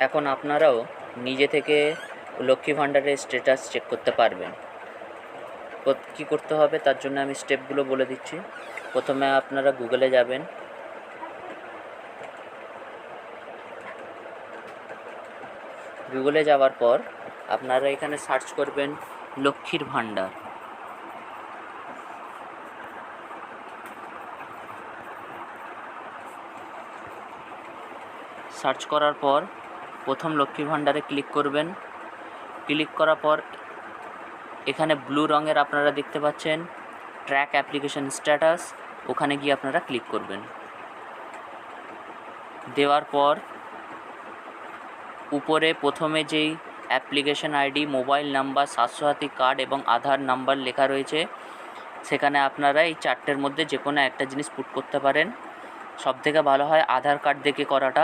এখন আপনারাও নিজে থেকে লক্ষ্মী ভাণ্ডারের স্ট্যাটাস চেক করতে পারবেন। কী করতে হবে তার জন্য আমি স্টেপগুলো বলে দিচ্ছি। প্রথমে আপনারা গুগলে যাবেন। গুগলে যাওয়ার পর আপনারা এখানে সার্চ করবেন লক্ষ্মীর ভাণ্ডার। সার্চ করার পর প্রথম লক্ষ্মী ভাণ্ডারে ক্লিক করবেন। ক্লিক করার পর এখানে ব্লু রঙের আপনারা দেখতে পাচ্ছেন ট্র্যাক অ্যাপ্লিকেশন স্ট্যাটাস, ওখানে গিয়ে আপনারা ক্লিক করবেন। দেওয়ার পর উপরে প্রথমে যেই application ID, mobile number, Swasthya Sathi card এবং আধার নাম্বার লেখা রয়েছে, সেখানে আপনারা এই চারটের মধ্যে যে কোনো একটা জিনিস পুট করতে পারেন। সবথেকে ভালো হয় আধার কার্ড দেখে করাটা,